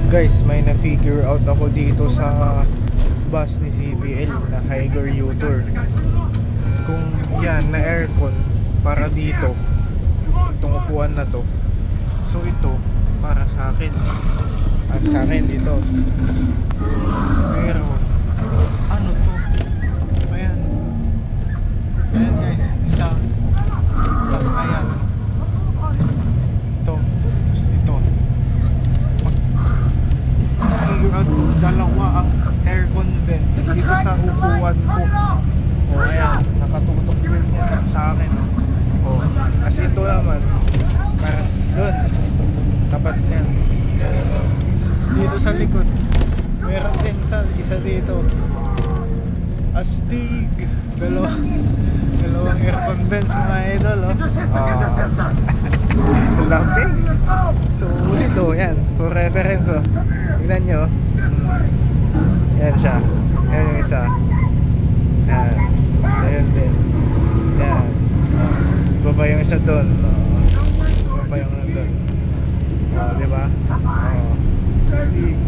Guys, may na-figure out ako dito sa bus ni CBL na Higer U-Tour. Kung yan na aircon para dito, itong upuan na to. So ito para sa akin. At sa akin dito. Pero ano to? Ayan. Ayan guys, isa. Tapos ayan. Ito. Tapos ito. Figure out dalawa ang aircon vents dito sa upuan ko. O ayan, nakatutok din yan sa akin. O, kasi ito naman parang doon, tapat yan. Dito sa likod meron din isa dito. Astig. Dalawang aircon vents mga idol, oh. Lambing. So ito, yan, for reference, oh. Tingnan nyo. Yan siya. Yan yung isa. Yan. So yun din. Yan. Iba pa yung isa doon. Iba pa yung doon. Diba? Stig.